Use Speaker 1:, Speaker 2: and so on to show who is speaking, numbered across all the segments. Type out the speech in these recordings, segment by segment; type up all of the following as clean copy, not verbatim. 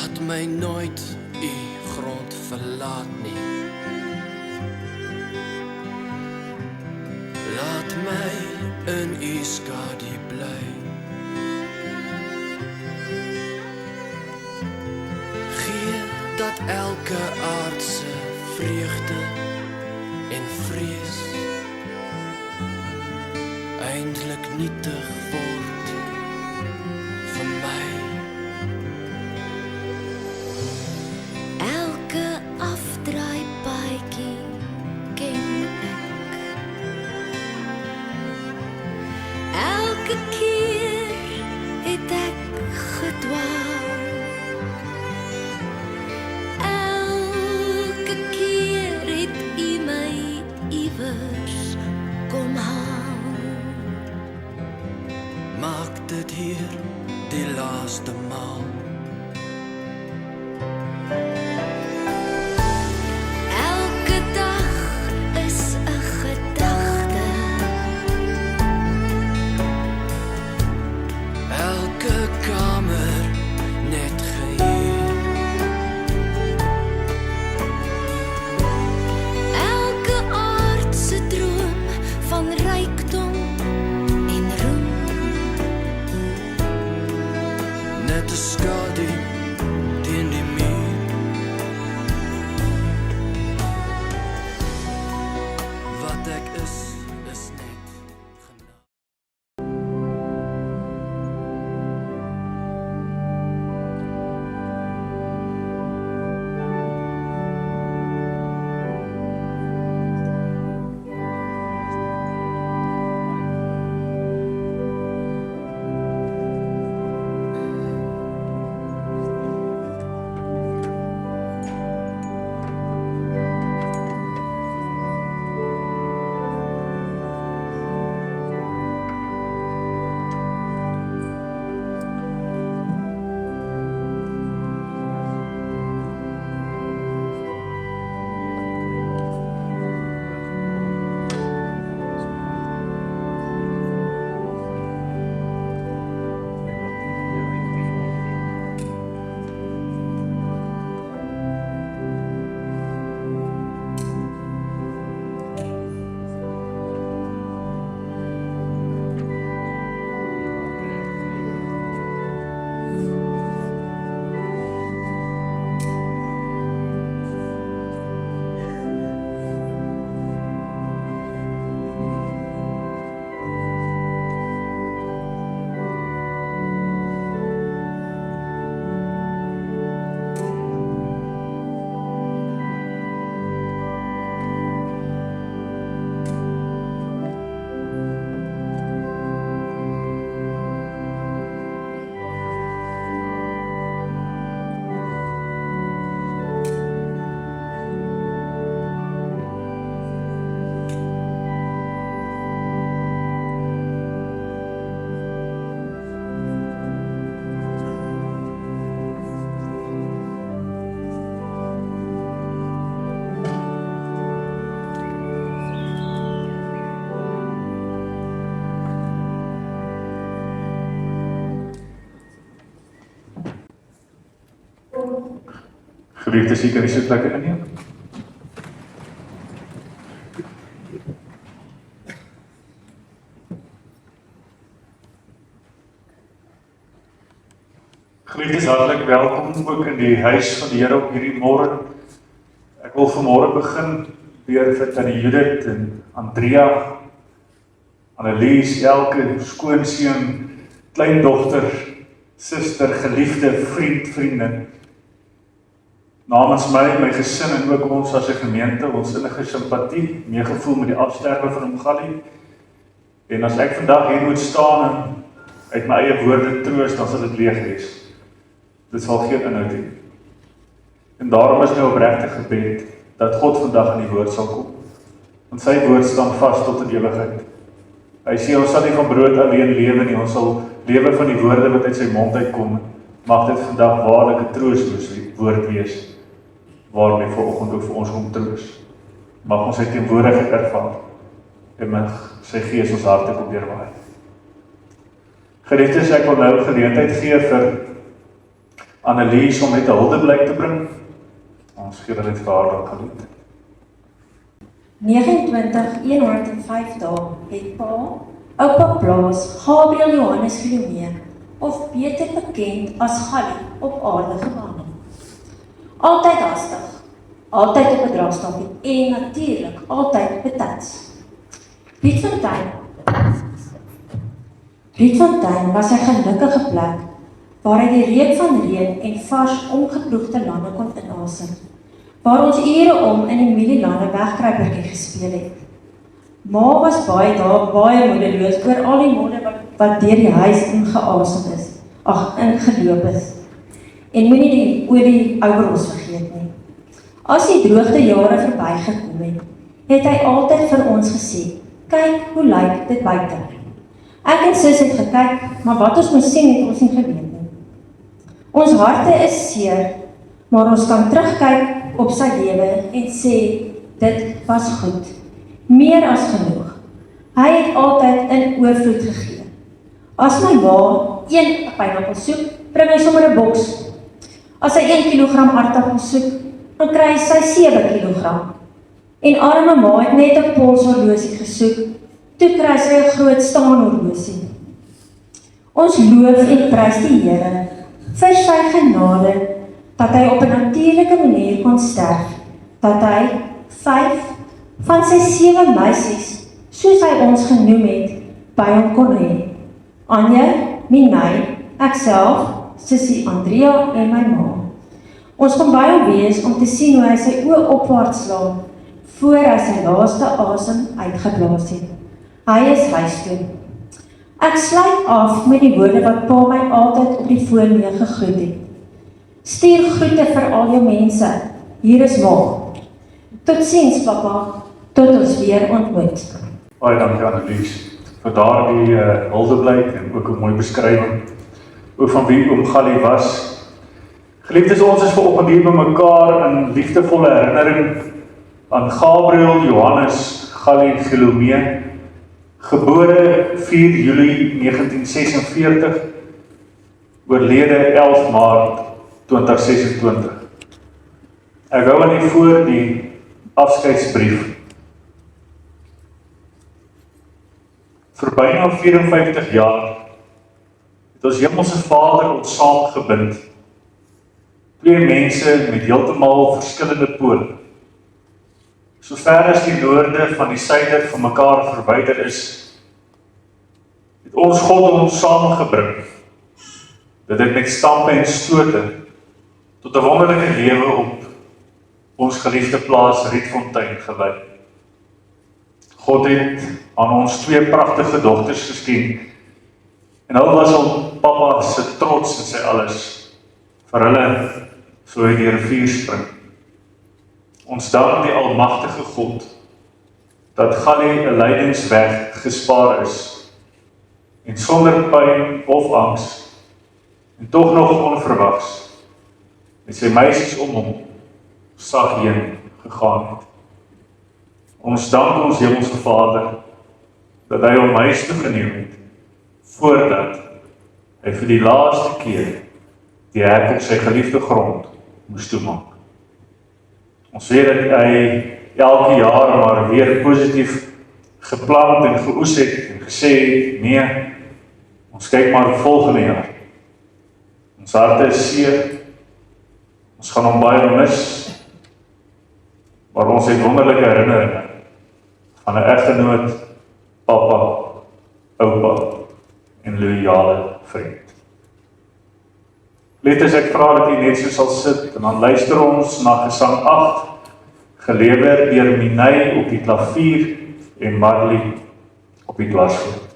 Speaker 1: Laat my nooit u grond verlaat nie. Laat my in u skadu bly. Gee dat elke aardse vreugde en vrees eindelijk nietig word vir my.
Speaker 2: Elke afdraaipaadjie ken ek. Elke keer het ek gedwaal. Elke keer het u my iewers kom haal.
Speaker 1: Maak dit hier die laaste maal.
Speaker 2: Elke dag is 'n gedagte.
Speaker 1: Elke kamer net gehuur.
Speaker 2: Elke aardse droom van rykdom en roem.
Speaker 1: Net 'n skadu teen die muur. Wat ek is net genade.
Speaker 3: Geliefdes, u kan die sitplekke inneem. Geliefdes, hartlik welkom ook in die huis van die Here op hierdie môre. Ek wil vanmôre begin deur vir tannie Judith en Andrea, Annelies, elke skoonseun, kleindogter, suster, geliefde, vriendin, namens my gesin en ook ons as 'n gemeente, ons innige simpatie, meegevoel met die afsterwe van hom Gallie. En as ek vandag hier moet staan en uit my eie woorde troos, dan sal dit leeg wees. Dit sal geen inhoud hê. En daarom is my opregte gebed dat God vandag in die woord sal kom. Want sy woord staan vas tot in ewigheid. Hy sê ons sal nie van brood alleen lewe nie, ons sal lewe van die woorde wat uit sy mond uitkom. Mag dit vandag waarlik 'n troostloos woord wees, waarmee vanoggend ook vir ons kom troos. Mag ons sy teenwoordigheid ervaar en mag sy gees ons harte kom deurwaai. Geliefdes, ek wil nou geleentheid gee vir Annelies om net 'n huldeblyk te bring. Ons gee dit vir haar dan gelied.
Speaker 4: 29-105 dae het oupa Blaas, Gabriel Johannes Filomee, of beter bekend as Gallie, op aarde gewandel. Altyd hastig, altyd op 'n draagstokkie en natuurlik altyd betyds. Rietfontein was 'n gelukkige plek waar hy die reuk van reën en vars omgeploegde lande kon inasem, waar ons ure om in die mielielande wegkruipertjie gespeel het. Ma was baie moedeloos oor al die modder wat deur die huis ingeasem is, ingeloop is. En moenie die olie ouers vergeet nie. As die droogte jare verbygekom het hy altyd vir ons gesê, kyk hoe lyk dit buite. Ek en sis het gekyk, maar wat ons moes sien het ons nie geweet nie. Ons harte is seer, maar ons kan terugkyk op sy lewe en sê, dit was goed. Meer as genoeg. Hy het altyd in oorvloed gegee. As my ma 1 pineappel soek, bring hy sommer 'n boks. As hy 1 kilogram aardappel soek, dan kry hy sy 7 kilogram. En arme ma het net 'n polshorlosie gesoek, toe kry sy 'n groot staanhorlosie. Ons loof en prys die Here vir sy genade, dat hy op 'n natuurlike manier kon sterf, dat hy 5 van sy 7 meisies, soos hy ons genoem het, by hom kon hê. Anja, Minay, ekself, sussie Andrea en my ma. Ons kon by hom wees om te sien hoe hy sy oë opwaarts slaan, voor hy sy laaste asem uitgeblaas het. Hy is huis toe. Ek sluit af met die woorde wat pa my altyd op die foon mee gegroet het. Stuur groete vir al jou mense, hier is ma. Totsiens papa, tot ons weer ontmoet.
Speaker 3: Baie dankie Annelies vir daardie huldeblyk en ook 'n mooi beskrywing ook van wie oom Gallie was. Geliefdes, ons is vanoggend hier bymekaar in liefdevolle herinnering aan Gabriel Johannes Gallie Filomee, gebore 4 Julie 1946, oorlede 11 Maart 2026. Ek hou aan u voor die afskeidsbrief. Vir byna 54 jaar het ons Hemelse Vader ons saamgebind. 2 mense met heeltemal verskillende pole. Sover as die noorde van die suider van mekaar verwyder is, het ons God ons saamgebring. Dit het met stampe en stote tot 'n wonderlike lewe op ons geliefde plaas Rietfontein gelei. God het aan ons 2 pragtige dogters geskenk en hulle was om papa se trots en sy alles. Vir hulle sou hy die rivier spring. Ons dank die almagtige God dat Gallie 'n lydingsweg gespaar is en sonder pyn of angs en tog nog onverwags met sy meisies om hom sag heen gegaan het. Ons dank ons Hemelse Vader dat hy hom huis toe geneem het voordat hy vir die laaste keer die hek op sy geliefde grond moes toemaak. Ons weet dat hy elke jaar maar weer positief geplant en geoes het en gesê het, nee, ons kyk maar volgende jaar. Ons harte is seer, ons gaan hom baie mis, maar ons het wonderlike herinneringe van 'n eggenoot, papa, oupa en loyale vriend. Letters, ek vra dat u net so sal sit en dan luister ons na gesang 8, gelewer deur Minay op die klavier en Marley op die dwarsfluit.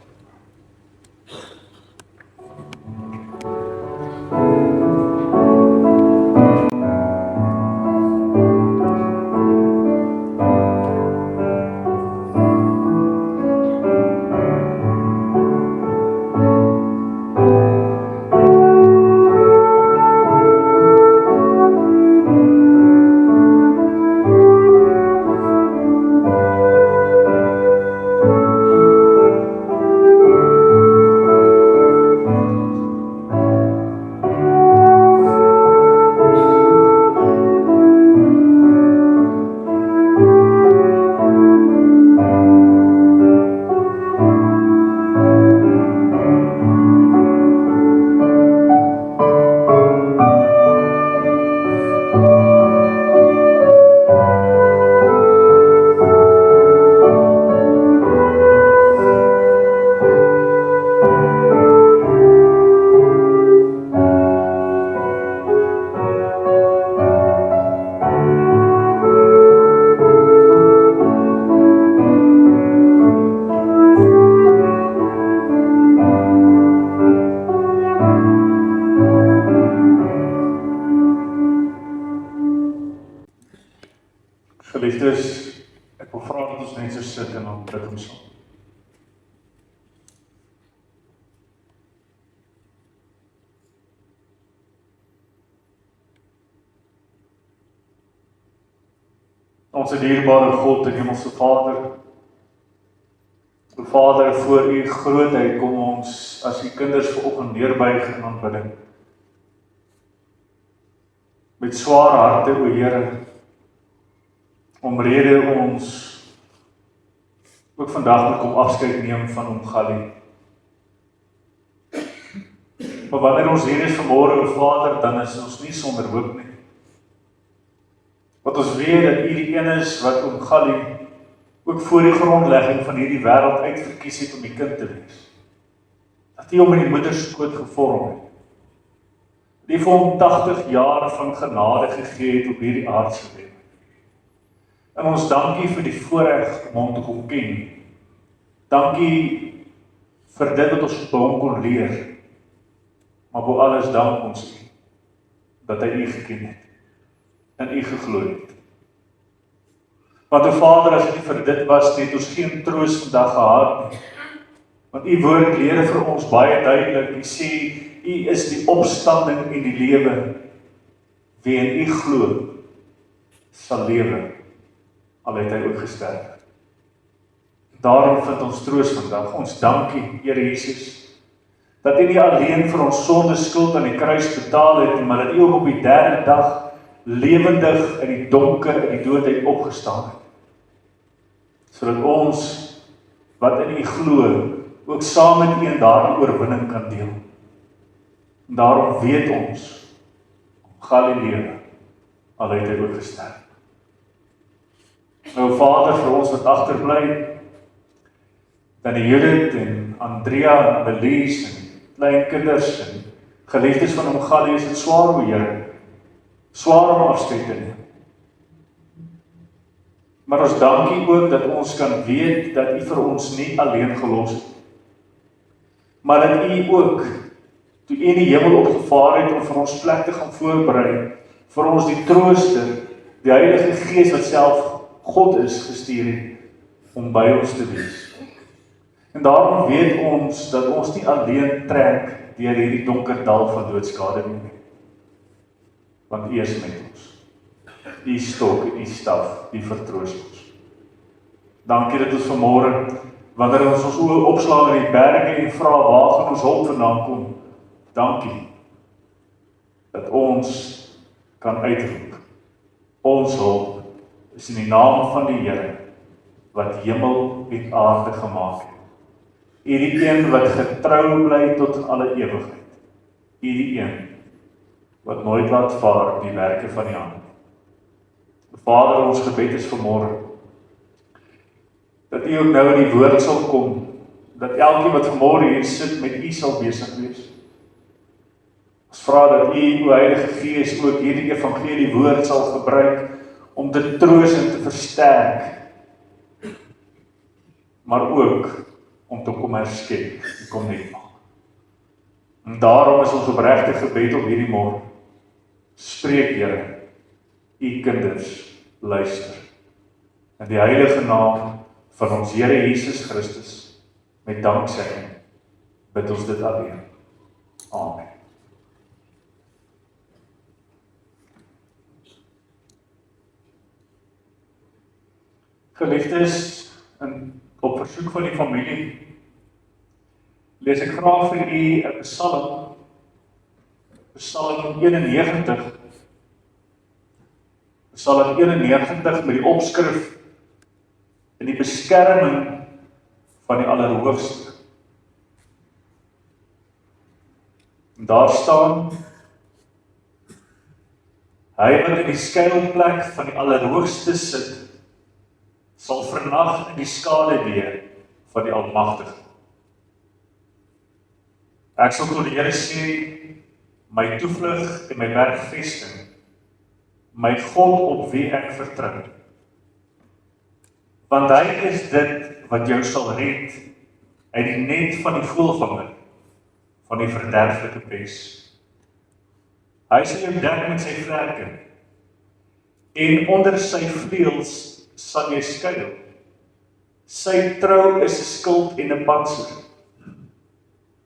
Speaker 3: Geliefdes, ek wil vra dat ons net so sit en dan bid ons saam. Onze dierbare God en Hemelse Vader, o Vader, voor U grootheid kom ons as U kinders vanoggend neerbuig in aanbidding. Met sware harte, o Here, omrede ons ook vandag moet kom afskeid neem van Omgali. Maar wanneer ons hier is vanmôre, o Vader, dan is ons nie sonder hoop nie. Want ons weet dat U die een is wat Omgali ook voor die grondlegging van hierdie wêreld uitverkies het om die kind te wees. Dat U hom in die moederskoot gevorm het. Dat U vir hom 80 jaar van genade gegee het op hierdie aardse lewe. En ons dankie vir die voorreg om hom te kom ken. Dankie vir dit wat ons by hom kon leer. Maar bo alles dank ons U dat hy U geken het en U geglo het. Want o Vader, as dit nie vir dit was, het ons geen troos vandag gehad nie. Want U woord leer vir ons baie duidelik. U sê, U is die opstanding en die lewe. Wie in U glo, sal lewe, al het hy ook gesterf. Daarom vind ons troos vandag. Ons dankie, Here Jesus, dat U nie alleen vir ons sonde skuld aan die kruis betaal het, maar dat U ook op die 3de dag lewendig in die donker en die doodheid opgestaan het. Sodat ons, wat in U glo, ook saam met U in daardie oorwinning kan deel. En daarom weet ons, Galilea, al het hy ook gesterf. Nou Vader, vir ons wat agterbly, dan die Judith en Andrea en Belize en klein kinders en geliefdes van Omgali is dit swaar, o Here, swaar om afskeid te neem. Maar ons dankie ook dat ons kan weet dat U vir ons nie alleen gelos het. Maar dat U ook, toe U in die hemel opgevaar het om vir ons plek te gaan voorberei, vir ons die trooster, die Heilige Gees wat self God is gestuur het, om by ons te wees. En daarom weet ons dat ons nie alleen trek deur hierdie donker dal van doodskade nie. Want U is met ons. U stok en U staf, U vertroos ons. Dankie dat ons vanmôre, wanneer ons oë opslaan in die berge en vra waar gaan ons hulp vandaan kom, dankie dat ons kan uitroep. Ons hulp is in die naam van die Here wat hemel en aarde gemaak het. U die een wat getrou bly tot in alle ewigheid. U die een wat nooit laat vaar die werke van die hand. Vader, ons gebed is vanmôre dat U ook nou in die woord sal kom, dat elkeen wat vanmôre hier sit met U sal besig wees. Ons vra dat U, o Heilige Gees, ook hierdie evangelie woord sal gebruik om te troos en te versterk, maar ook om te kom herskep en kom net maak. En daarom is ons opregte gebed op hierdie môre. Spreek, Here, U kinders luister. In die heilige naam van ons Here Jesus Christus, met danksegging, bid ons dit alleen. Amen. Geliefdes, op versoek van die familie, lees ek graag vir u 'n Psalm, Psalm 91. Psalm 91 met die opskrif in die beskerming van die Allerhoogste. En daar staan: Hy wat in die skuilplek van die Allerhoogste sit, sal vernag in die skaduwee van die Almagtige. Ek sal tot die Here sê, my toevlug en my bergvesting, my God op wie ek vertrou. Want hy is dit wat jou sal red uit die net van die voëlvanger, van die verderflike pes. Hy sal jou dek met sy vlerke, en onder sy vleuels sal jy skuil. Sy trou is 'n skild en 'n pantser.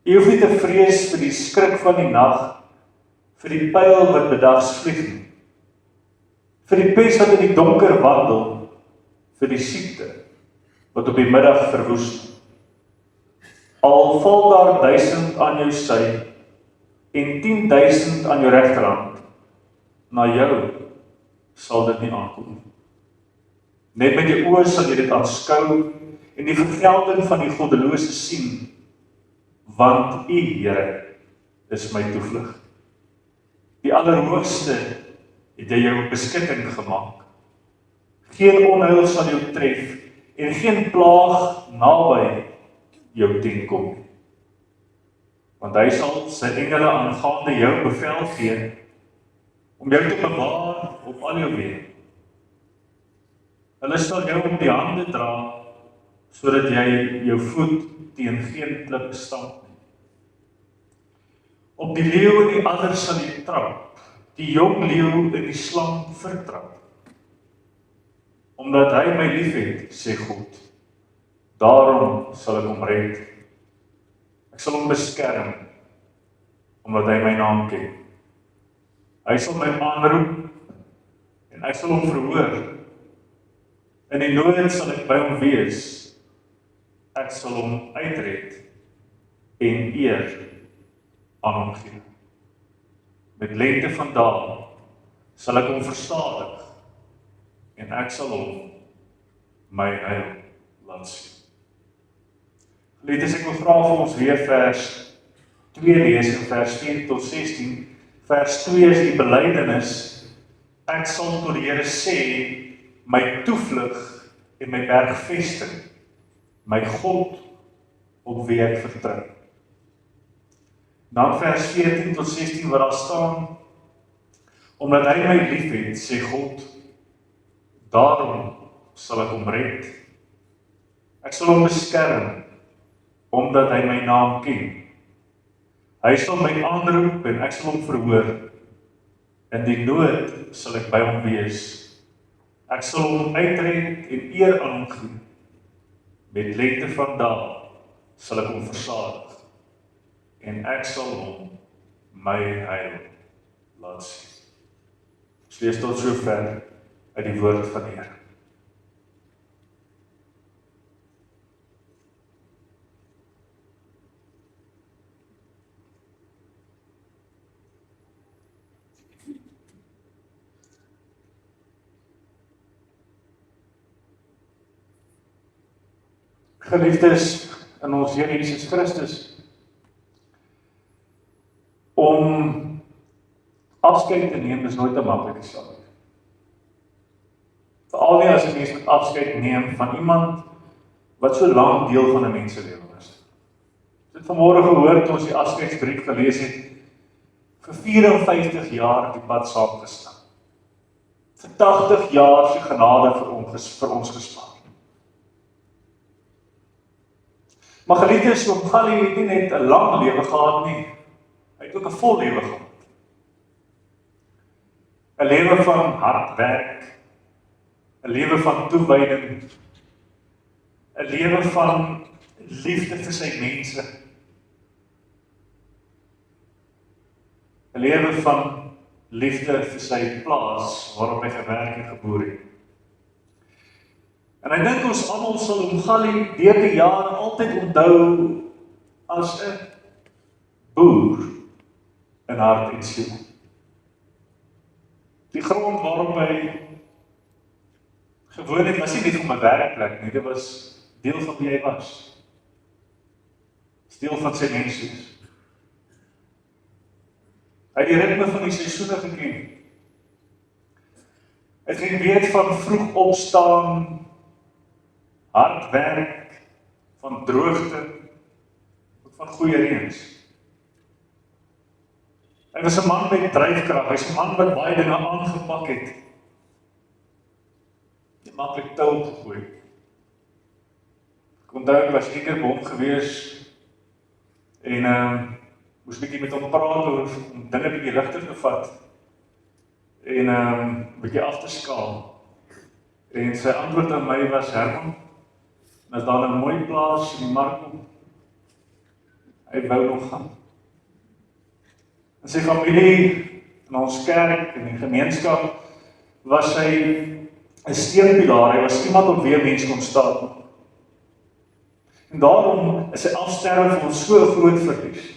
Speaker 3: Jy hoef nie te vrees vir die skrik van die nag, vir die pyl wat bedags vlieg nie, vir die pes wat in die donker wandel, vir die siekte wat op die middag verwoes. Al val daar 1000 aan jou sy en 10.000 aan jou regterhand, na jou sal dit nie aankom. Net met jou oë sal jy dit aanskou en die vergelding van die goddelose sien, want U, Here, is my toevlug. Die Allerhoogste het hy jou beskutting gemaak. Geen onheil sal jou tref en geen plaag naby jou tenkom. Want hy sal sy engele aangaande jou bevel gee om jou te bewaar op al jou weë. Hulle sal jou op die hande dra sodat jy jou voet teen geen klip stamp nie. Op die leeu en die adder sal jy trap, die jong leeu in die slang vertrap. Omdat hy my liefhet, sê God, daarom sal ek hom red. Ek sal hom beskerm, omdat hy my naam ken. Hy sal my aanroep, en ek sal hom verhoor. In die nood sal ek by hom wees. Ek sal hom uitred en eer aan hom gee. Met lengte van dae sal ek hom verstadig en ek sal hom my heil laat sien. Geliefdes, ek wil vra vir ons weer vers 2 lees in vers 4 tot 16. Vers 2 is die belydenis. Ek sal tot die Here sê, my toevlug en my bergvesting, my God op wie ek vertrou. Dan vers 14 tot 16 waar daar staan, omdat hy my liefhet, sê God, daarom sal ek hom red. Ek sal hom beskerm, omdat hy my naam ken. Hy sal my aanroep en ek sal hom verhoor. In die nood sal ek by hom wees. Ek sal hom uitred en eer aan hom gee. Met lengte van dae sal ek hom versadig. En ek sal hom my heil laat sien. Ons lees tot sover uit die woord van die Here. Geliefdes in ons Here Jesus Christus, om afskeid te neem is nooit 'n maklike saak. Veral nie as 'n mens moet afskeid neem van iemand wat so lank deel van 'n mens se lewe was. Ons het vanmôre gehoor toe ons die afskeidsbrief gelees het, vir 54 jaar die pad saam gestaan. Vir 80 jaar se genade vir ons gespaar. Maar geliefdes, oom Gallie het nie net 'n lang lewe gehad nie, hy het ook 'n vol lewe gehad. 'n Lewe van hard werk, 'n lewe van toewyding, 'n lewe van liefde vir sy mense, 'n lewe van liefde vir sy plaas waarop hy gewerk en geboor het. En ek dink ons almal sal oom Gallie deur die jare altyd onthou as 'n boer in hart en siel. Die grond waarop hy gewoon het was nie net vir my werkplek nie, dit was deel van wie hy was. Deel van sy menswees. Hy het die ritme van die seisoene geken. Hy het geweet van vroeg opstaan, hard werk, van droogte, van goeie reëns. Hy was 'n man met dryfkrag, hy's 'n man wat baie dinge aangepak het. Nie maklik tou gegooi. Ek onthou ek was eendag by hom gewees en moes bietjie met hom praat oor om dinge bietjie ligter te vat en bietjie af te skaal. En sy antwoord aan my was, Herman, as daar 'n mooi plaas in die mark kom, hy wou nog gaan. In sy familie, in ons kerk, in die gemeenskap, was hy 'n steunpilaar, hy was iemand op wie mens kon staan. En daarom is sy afsterwe vir ons so 'n groot verlies.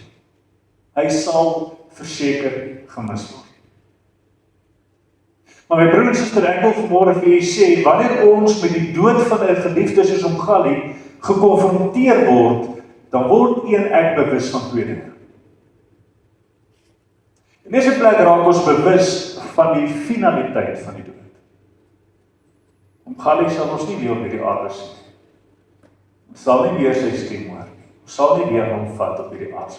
Speaker 3: Hy sal verseker gemis word. Maar my broer en suster, ek wil vanmôre vir julle sê, wanneer ons met die dood van 'n geliefde soos Umgali gekonfronteer word, dan word ek bewus van twee dinge. In eerste plek raak ons bewus van die finaliteit van die dood. Umgali sal ons nie weer op hierdie aarde sien. Ons sal nie weer sy stem hoor nie. Ons sal nie weer hom vat op hierdie aarde.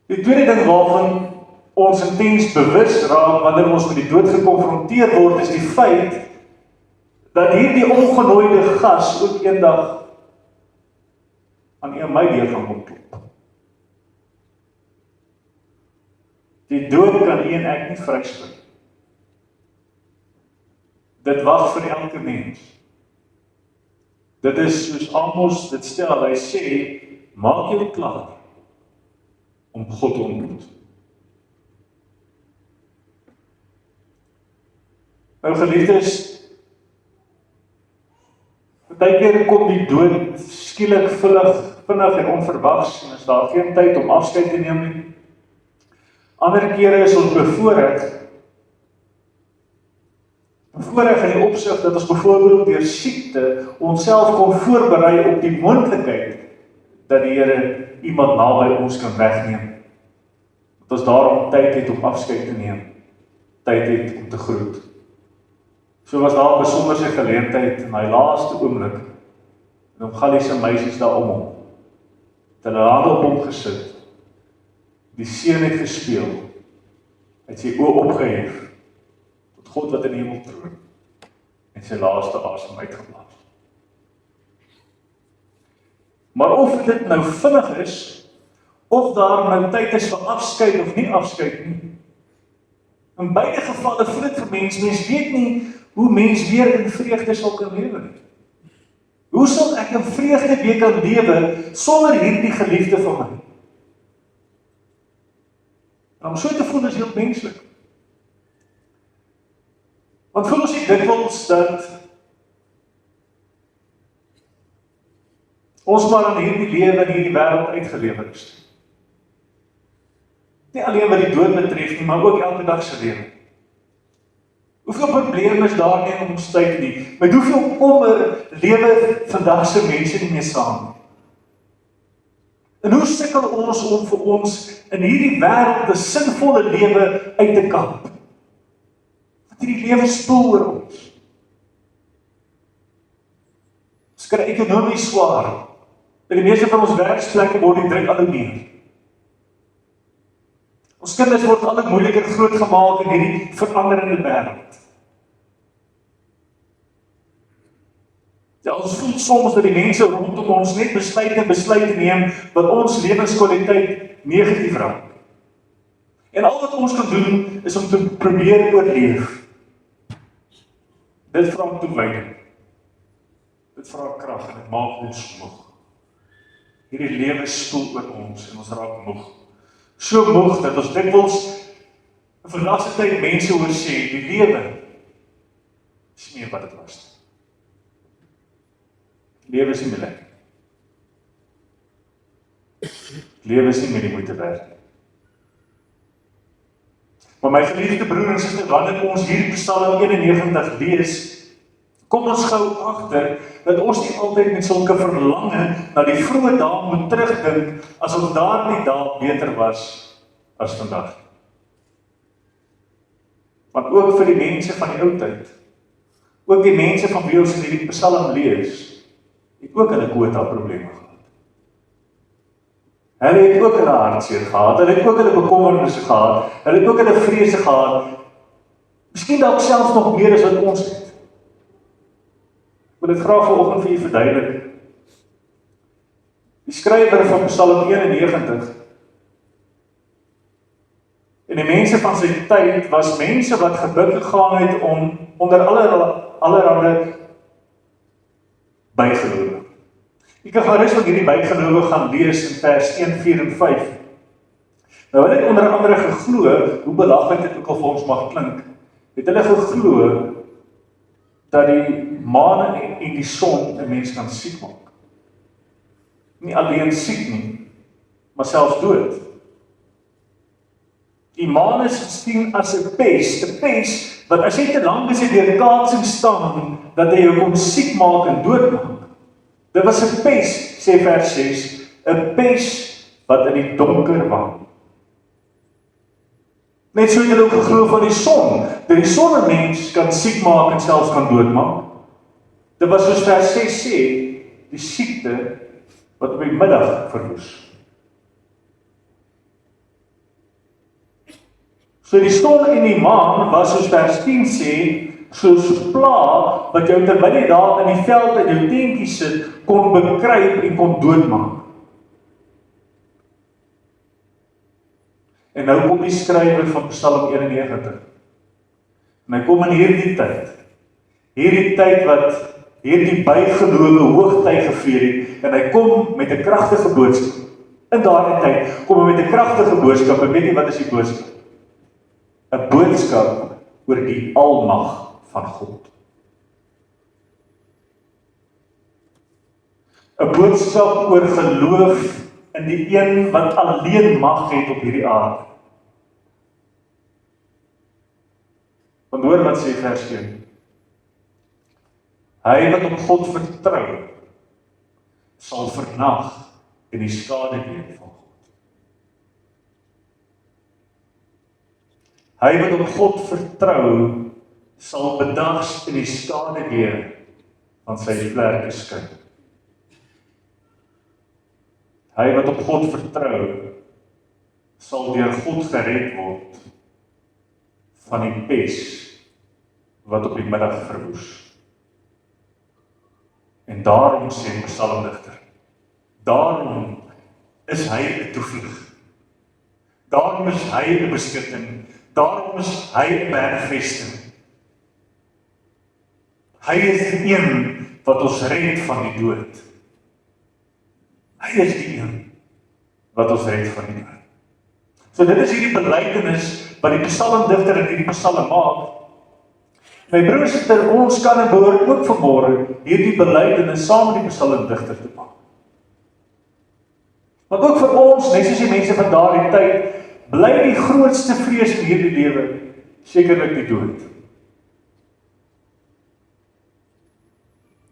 Speaker 3: Die tweede ding waarvan ons intens bewus raak wanneer ons met die dood gekonfronteer word, is die feit dat hierdie ongenooide gas ook eendag aan my deur gaan kom klop. Die dood kan en ek nie vryspring. Dit wag vir elke mens. Dit is soos Amos dit stel, hy sê, maak jou klaar om God te ontmoet. Nou geliefdes, partykeer kom die dood skielik vinnig en onverwags, en is daar geen tyd om afskeid te neem nie. Ander kere is ons bevoorreg in die opsig dat ons byvoorbeeld deur siekte onsself kon voorberei op die moontlikheid dat die Here iemand naby ons kan wegneem. Dat ons daarom tyd het om afskeid te neem, tyd het om te groet. So was daar 'n besonderse geleentheid in my laaste oomblik, en Umgali se meisies daar om hom. Het hulle hande op hom gesit, die seun het gespeel, het sy oë opgehef, tot God wat in die hemel troon, en sy laaste asem uitgeblaas. Maar of dit nou vinnig is, of daar nou tyd is vir afskeid of nie afskeid nie, in beide gevalle voel dit vir mens weet nie hoe mens weer in vreugde sal kan lewe nie. Hoe sal ek in vreugde weer kan lewe sonder hierdie geliefde van my? En om so te voel is heel menslik. Want voel ons nie dikwels dat ons maar aan hierdie lewe in hierdie wêreld uitgelewer is. Nie alleen wat die dood betref nie, maar ook elke dag se lewe. Hoeveel probleme is daar nie in ons tyd nie? Met hoeveel kommer lewe vandag se mense nie meer saam? En hoe sukkel ons om vir ons in hierdie wêreld 'n sinvolle lewe uit te kamp? Want hierdie lewe spoel oor ons. Ons kry ekonomies swaar. In die meeste van ons werksplekke word die druk al hoe meer. Ons kinders word al hoe moeiliker grootgemaak in hierdie veranderende wêreld. Ja, ons voel soms dat die mense rondom ons net besluite neem wat ons lewenskwaliteit negatief raak. En al wat ons kan doen is om te probeer oorleef. Dit vra toewyding. Dit vra krag en dit maak ons moeg. Hierdie lewe spoel oor ons en ons raak moeg. So moeg dat ons dikwels in vandag se tyd mense hoor sê, die lewe is meer wat dit was. Lewe is nie meer lekker. Lewe is nie meer die moeite werd. Maar my geliefde broer en suster, wanneer ons hierdie Psalm 91 lees, kom ons gou agter dat ons nie altyd met sulke verlange na die vroeë dae moet terugdink asof daardie dae beter was as vandag. Want ook vir die mense van die ou tyd, ook die mense van wie ons in hierdie Psalm lees, het ook hulle kwota probleme gehad. Hulle het ook hulle hartseer gehad, hulle het ook hulle bekommernisse gehad, hulle het ook hulle vrese gehad, miskien dalk selfs nog meer as wat ons het. Ek wil dit graag vanoggend vir julle verduidelik. Die skrywer van Psalm 91 En die mense van sy tyd was mense wat gebuk gegaan het onder allerhande bygelowe. Jy kan gerus van hierdie bygelowe gaan lees in vers 1, 4 en 5. Nou hulle het onder andere geglo, hoe belaglik dit ook al vir ons mag klink, het hulle geglo dat die maan en die son 'n mens kan siek maak. Nie alleen siek nie, maar selfs dood. Die maan is gesien as 'n pes wat as jy te lank is in die kaatsing staan, dat hy jou kom siek maak en doodmaak. Dit was 'n pes, sê vers 6, 'n pes wat in die donker was. Net so het hulle ook geglo van die son, dat die son 'n mens kan siek maak en selfs kan doodmaak. Dit was soos vers 6 sê, die siekte wat op die middag verwoes. So die son en die maan was soos vers 10 sê, soos pla wat jou terwyl jy daar in die veld in jou tentjie sit, kon bekruip en kon doodmaak. En nou kom die skrywer van Psalm 91. En hy kom in hierdie tyd wat hierdie bygelowe hoogtyd gevier het, en hy kom met 'n kragtige boodskap. In daardie tyd kom hy met 'n kragtige boodskap, en weet jy wat is die boodskap? 'n boodskap oor die almag van God. 'n boodskap oor geloof in die een wat alleen mag het op hierdie aarde. Want hoor wat sê vers 1. Hy wat op God vertrou, sal vernag in die skaduwee van God. Hy wat op God vertrou, sal bedags in die skaduwee van sy vlerke skuil. Hy wat op God vertrou, sal deur God gered word van die pes wat op die middag verwoes. En daarom sê psalmdigter, daarom is hy 'n toevlug. Daarom is hy 'n beskutting. Daarom is hy 'n bergvesting. Hy is die een wat ons red van die dood. Hy is die een wat ons red van die dood. So dit is hierdie belydenis wat die psalmdigter in hierdie psalm maak. My broers en susters, ons kan en behoort ook vanmôre hierdie belydenis saam met die psalmdigter te maak. Want ook vir ons, net soos die mense van daardie tyd, bly die grootste vrees in hierdie lewe sekerlik die dood.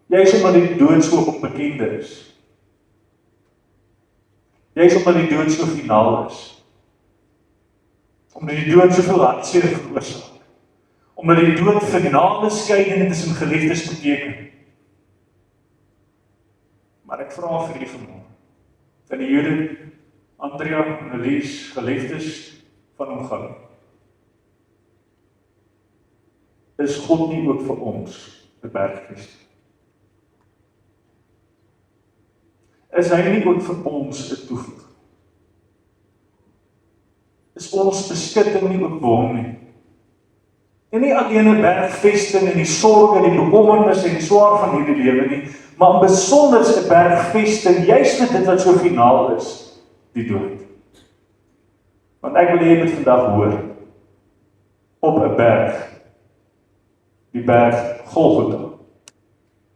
Speaker 3: Jy is omdat die dood so onbekend is. Jy is omdat die dood so finaal is. Omdat die dood soveel hartseer veroorsaak. Omdat die dood finale skeiding tussen geliefdes beteken. Maar ek vra vir julle vanmôre, dat die Jode, Andrea en Elise, geliefdes van hom gaan, is God nie ook vir ons 'n bergvesting? Is hy nie ook vir ons 'n toevlug? Is ons beskutting nie ook by hom nie? En nie alleen 'n bergvesting in die sorge, die bekommernisse en die swaar van hierdie lewe nie, maar besonder 'n bergvesting, juis vir dit wat so finaal is, die dood. Want ek wil hê jy moet vandag hoor, op 'n berg, die berg Golgotha,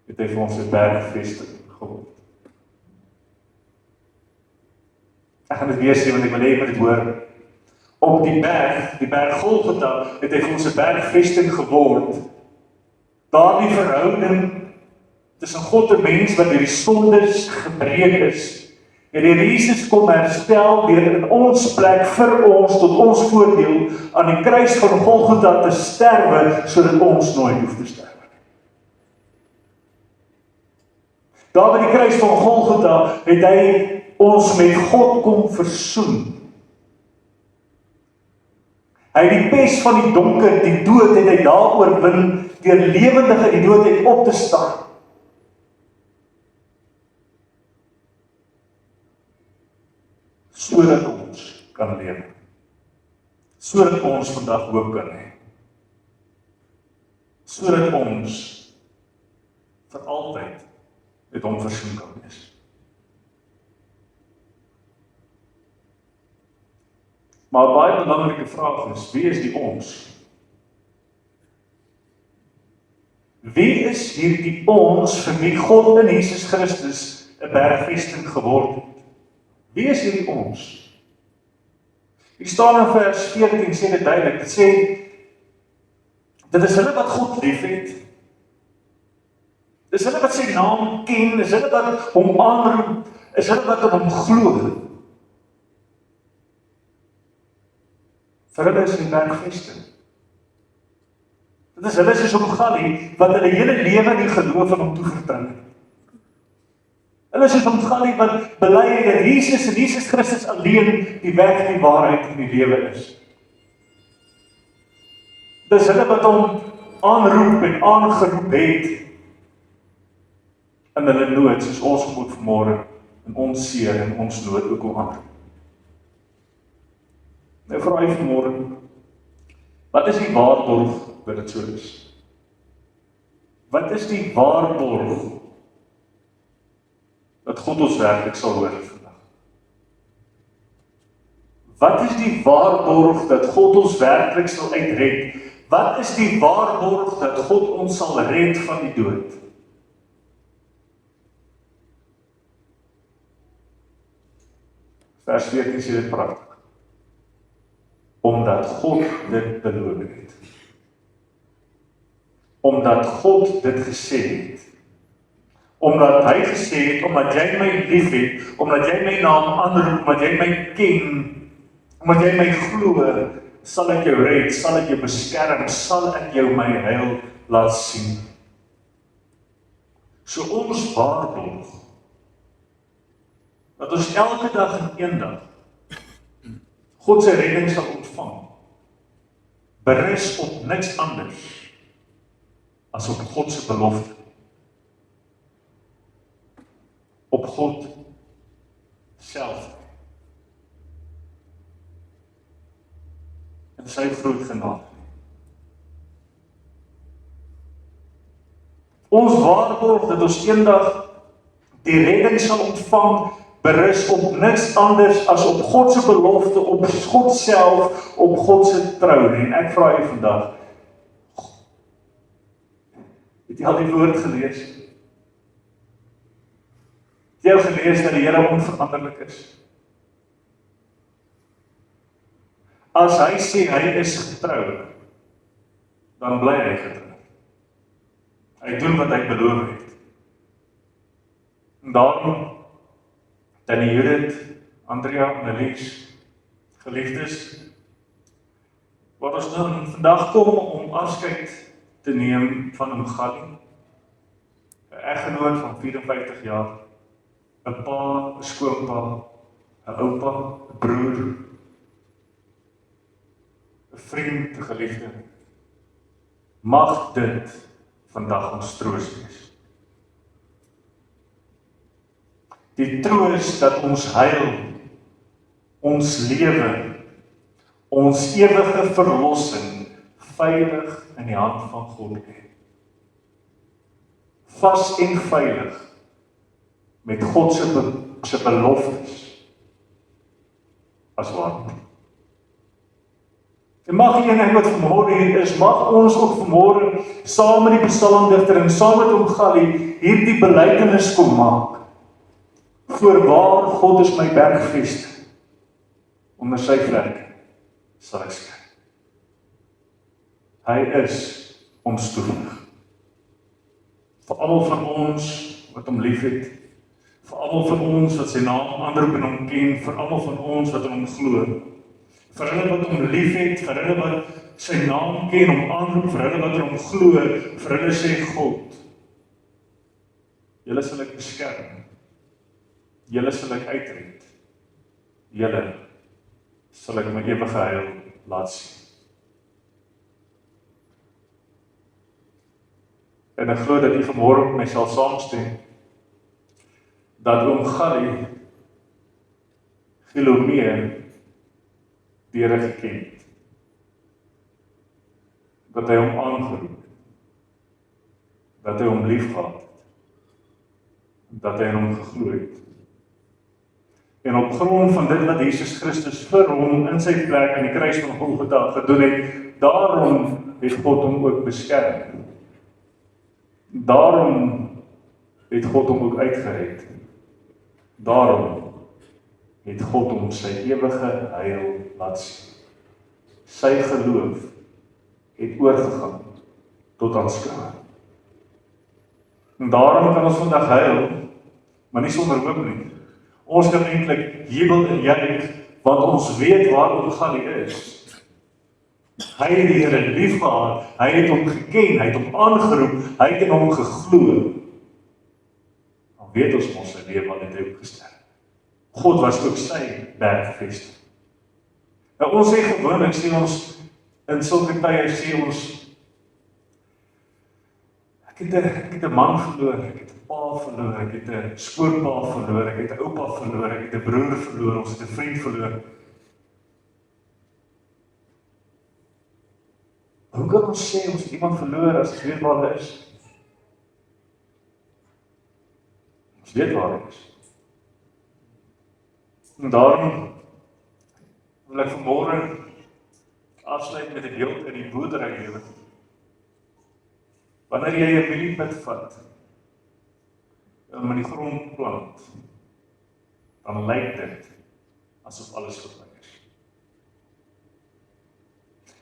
Speaker 3: het hy vir ons 'n bergvesting geword. Ek gaan dit weer sê, want ek wil hê jy moet dit hoor. Op die berg Golgotha, het hy vir ons 'n bergvesting geword. Daardie verhouding tussen God en mens wat deur die sondes gebreek is, het die Jesus kom herstel deur in ons plek vir ons tot ons voordeel aan die kruis van Golgotha te sterwe, sodat ons nooit hoef te sterwe. Daar by die kruis van Golgotha het hy ons met God kom versoen. Hy het die pes van die donker, die dood, het hy daar oorwin, deur lewendig uit die dood uit op te staan. Sodat ons kan lewe. sodat ons vandag hoop kan hê. Sodat ons vir altyd met hom versoen kan wees. Maar 'n baie belangrike vraag is, wie is die ons? Wie is hierdie ons vir wie God in Jesus Christus 'n bergvesting geword het? Wie is hierdie ons? Hier staan in vers 14, sê dit duidelik, dit sê, dit is hulle wat God liefhet, dis hulle wat sy naam ken, is hulle wat hom aanroep, is hulle wat hom glo. Vir hulle is die bergvesting. Dit is hulle soos Omgali, wat hulle hele lewe in die geloof aan hom toevertrou het. Hulle is soos Omgali wat bely dat Jesus en Jesus Christus alleen die weg, die waarheid en die lewe is. Dis hulle wat hom aanroep en aangeroep het in hulle nood, soos ons moet vanmôre in ons seer en ons nood ook om aanroep. Nou vra hy vanmôre, wat is die waarborg dat dit so is? Wat is die waarborg dat God ons werklik sal hoor vandag? Wat is die waarborg dat God ons werklik sal uitred? Wat is die waarborg dat God ons sal red van die dood? Vers 14 sê dit pragtig. Omdat God dit beloof het. Omdat God dit gesê het. Omdat hy gesê het, omdat jy my lief het, omdat jy my naam aanroep, omdat jy my ken, omdat jy my glo, sal ek jou red, sal ek jou beskerm, sal ek jou my heil laat sien. So ons waarborg, dat ons elke dag en een dag God se redding sal ontvang, berus op niks anders as op God se belofte. Op God self. En sy groot genade. Ons waarborg dat ons eendag die redding sal ontvang, berus op niks anders as op God se belofte, op God self, op God se trou. En ek vra u vandag, het jy al die woord gelees? Het jy al gelees dat die Here onveranderlik is? As hy sê hy is getrou, dan bly hy getrou. Hy doen wat hy beloof het. En daarom, Tannie Judith, Andrea, Annelies, geliefdes, wat ons nou vandag kom om afskeid te neem van Omgali, 'n eggenoot van 54 jaar, 'n pa, 'n skoonpa, 'n oupa, 'n broer, 'n vriend, 'n geliefde. Mag dit vandag ons troos wees. Die troos dat ons heil, ons lewe, ons ewige verlossing veilig in die hand van God lê. Vas en veilig met God se beloftes as waarheid. En mag een wat vanmôre hier is, mag ons ook vanmôre saam met die psalmdigter en saam met Omgali hierdie belydenis kom maak. Voorwaar God is my bergvesting, onder sy vlerke sal ek skuil. Hy is ons toevlug. Vir almal van ons wat hom liefhet, vir almal van ons wat sy naam aanroep en hom ken, vir almal van ons wat hom glo, vir hulle wat hom liefhet, vir hulle wat sy naam ken, hom aanroep, vir hulle wat hom glo, vir hulle sê God, julle sal ek beskerm. Julle sal ek uitred. Julle sal ek my ewige heil laat sien. En ek glo dat u vanmôre met my sal saamstem dat Omgali veel meer die Here geken het dat hy hom aangeroep het, dat hy hom liefgehad het, dat hy in hom geglo het. En op grond van dit wat Jesus Christus vir hom in sy plek in die kruis van Golgotha gedoen het, daarom het God hom ook beskerm. Daarom het God hom ook uitgered. Daarom het God hom sy ewige heil laat sien. Sy geloof het oorgegaan tot aanskouing. En daarom kan ons vandag huil, maar nie sonder hoop nie. Ons kan eintlik jubel en juig, want ons weet waarom Gallie is. Hy het die Here liefgehad, hy het hom geken, hy het hom aangeroep, hy het in hom geglo. Dan weet ons mos sy lewe al het hy opgesterf. God was ook sy bergvesting. Nou ons sê gewoonlik, sê ons in sulke tye, sê ons, ek het 'n man verloor, ek het 'n pa verloor, ek het 'n skoonpa verloor, ek het 'n oupa verloor, ek het 'n broer verloor, ons het 'n vriend verloor. Hoe kan ons sê ons het iemand verloor as ons weet waar hulle is? Ons weet waar hulle is. En daarom wil ek vanmôre afsluit met 'n beeld in die boerdery lewe. Wanneer jy 'n mieliepit vat en hom in die grond plant, dan lyk dit asof alles verby is.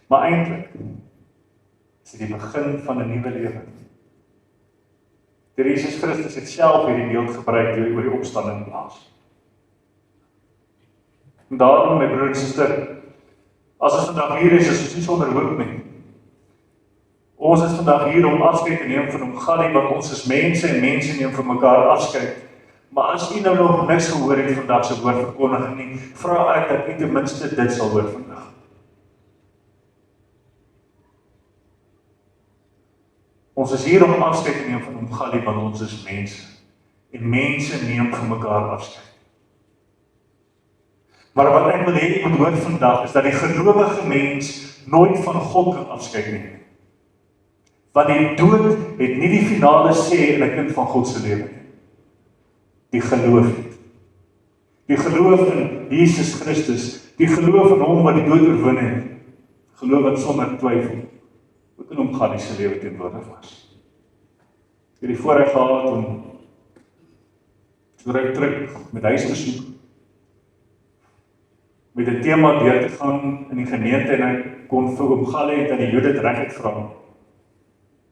Speaker 3: Maar eintlik is dit die begin van 'n nuwe lewe. Jesus Christus het self hierdie beeld gebruik toe hy oor die opstanding plaas. En daarom, my broer en suster, as ons vandag hier is ons nie sonder hoop nie. Ons is vandag hier om afskeid te neem van hom Gallie, want ons is mense en mense neem van mekaar afskeid. Maar as u nou nog niks gehoor het vandag se woordverkondiging nie, vra ek dat u ten minste dit sal hoor vandag. Ons is hier om afskeid te neem van hom Gallie, want ons is mense. En mense neem van mekaar afskeid. Maar wat ek wil hê u moet hoor vandag, is dat die gelowige mens nooit van God kan afskeid neem. Want die dood het nie die finale sê in 'n kind van God se lewe nie. Die geloof het. Die geloof in Jesus Christus, die geloof in hom wat die dood oorwin het, geloof wat sonder twyfel ook in hom Gallie se lewe teenwoordig was. Ek het die voorreg gehad om terug met huisbesoek, met 'n tema deur te gaan in die gemeente en ek kon vir oom Gallie het aan die Judith reg uitvra.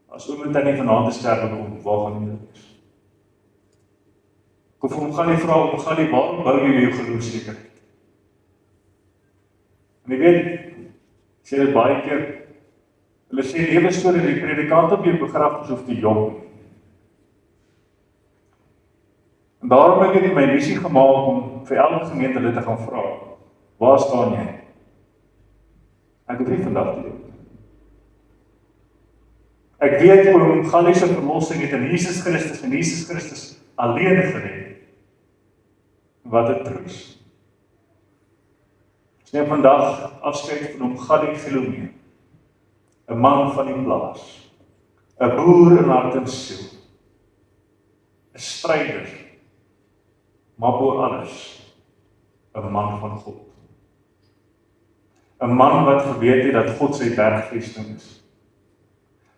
Speaker 3: As oom Tannie vanaand te sterwe kom, waar gaan jy wees? Ek kon vir oom Gallie vra, oom Gallie, waarom bou jy jou geloof seker? En jy weet, ek sê dit baie keer, hulle sê lewensstorie, die predikant op jou begrafnis hoef te jok nie. En daarom het ek my missie gemaak om vir elke gemeente lid te gaan vra, waar staan jy? Ek hoef nie vandag te doen. Ek weet oom Gallie se verlossing het in Jesus Christus en Jesus Christus alleen gered. Wat 'n troos. Ons neem vandag afskeid van oom Gallie Gelomee, 'n man van die plaas, 'n boer in hart en siel, 'n stryder, maar bo alles 'n man van God. 'n man wat geweet het dat God sy bergvesting is.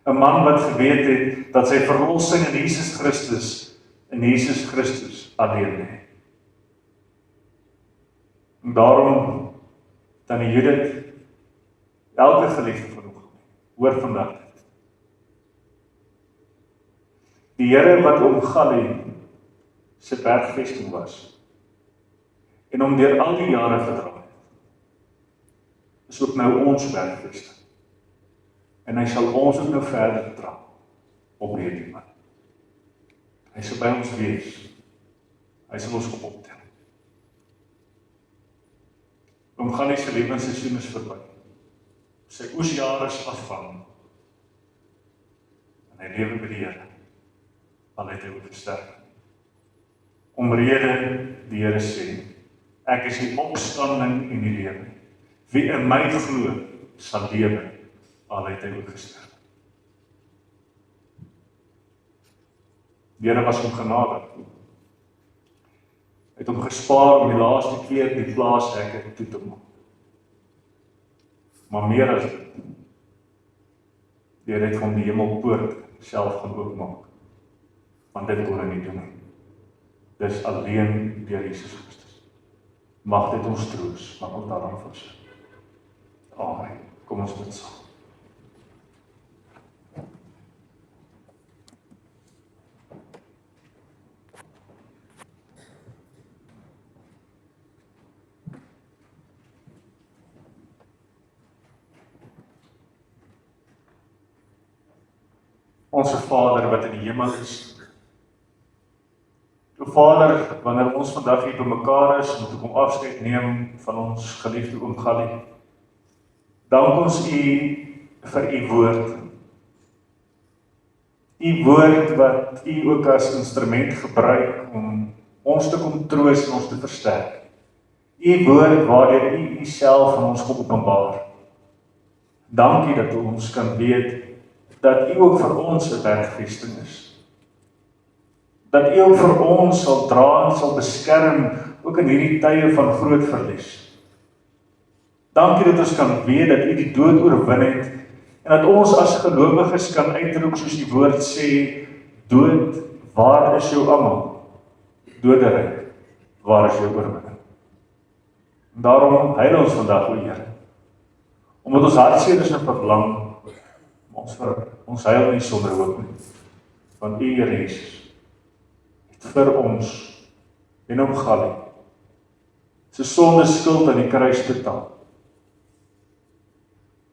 Speaker 3: 'n man wat geweet het dat sy verlossing in Jesus Christus alleen lê. En daarom Tannie Judith, elke geliefde van hom, hoor vandag dit. Die Here wat oom Gallie se bergvesting was en hom deur al die jare gedra het, is ook nou ons bergvesting. En hy sal ons ook nou verder dra op hierdie pad. Hy sal by ons wees. Hy sal ons optel. Oom Gallie se lewensseisoen is verby. Sy oesjare is afvang. En hy lewe by die Here. Al het hy ook gesterf. Omrede die Here sê, ek is die opstanding en die lewe. Wie in my glo, sal lewe, al het hy ook gesterf. Die Here was hom genadig. Hy het hom gespaar om die laaste keer die plaashekke toe te maak. Maar meer as dit, die Here het hom die hemelpoort self gaan oopmaak. Want dit kon hy nie doen nie. Dis alleen deur Jesus Christus. Mag dit ons troos, mag ons daaraan vas. Amen. Kom ons bid saam. Onse Vader wat in die hemel is. O Vader, wanneer ons vandag hier bymekaar is om te kom afskeid neem van ons geliefde oom Gallie, dank ons U vir U woord. U woord wat U ook as instrument gebruik om ons te kom troos en ons te versterk. U woord waardeur U Uself aan ons kom openbaar. Dankie dat ons kan weet dat U ook vir ons 'n bergvesting is. Dat U ook vir ons sal dra en sal beskerm, ook in hierdie tye van groot verlies. Dankie dat ons kan weet dat U die dood oorwin het, en dat ons as gelowiges kan uitroep soos die woord sê, dood, waar is jou almal? Doderyk, waar is jou oorwinning? En daarom heil ons vandag, o Here, omdat ons hartseer is en verlang, ons heil nie sonder hoop nie, want U, Here Jesus, het vir ons en om Gallie sy sonde skuld aan die kruis betaal.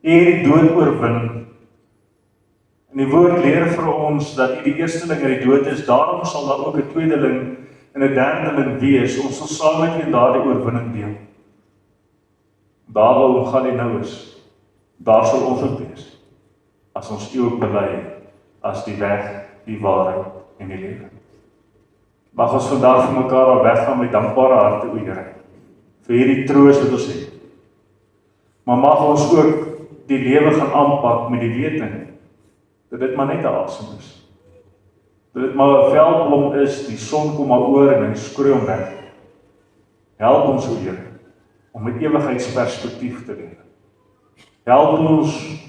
Speaker 3: U het die dood oorwin. En die woord leer vir ons dat U die eersteling uit die dood is, daarom sal daar ook 'n tweedeling en 'n derdeling wees. Ons sal saam met U in daardie oorwinning deel. Daar waar oom Gallie nou is, daar sal ons ook wees, as ons U ook bely, as die weg, die waarheid en die lewe. Mag ons vandag vir mekaar al weggaan met dankbare harte, o Here, vir hierdie troos wat ons het. Maar mag ons ook die lewe gaan aanpak met die weting, dat dit maar net 'n asem is. Dat dit maar 'n veldblom is, die son kom maar oor en hy skroei hom weg. Help ons, o Here, om met ewigheidsperspektief te lewe. Help ons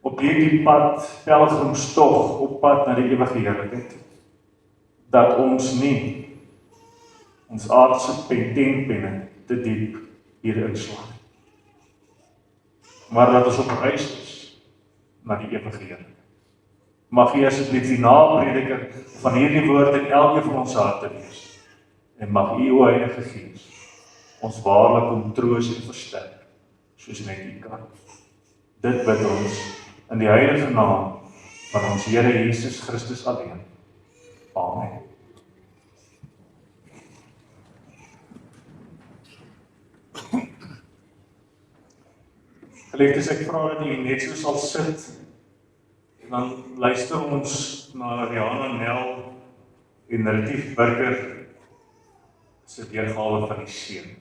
Speaker 3: op hierdie pad, pelgrimstog, op pad na die ewige heerlikheid, dat ons nie ons aardse tenpenne te diep hier inslaan, maar dat ons op reis is na die ewige heerlikheid. Mag U asseblief die naprediker van hierdie woord in elkeen van ons harte wees, en mag U, o Heilige Gees, ons waarlik om troos en versterk, soos net U kan. Dit bid ons in die heilige naam van ons Here Jesus Christus alleen. Amen. Geliefdes, ek vra dat U net so sal sit, en dan luister ons na Rihanna Nel en Retief Burger se weergawe van die seën.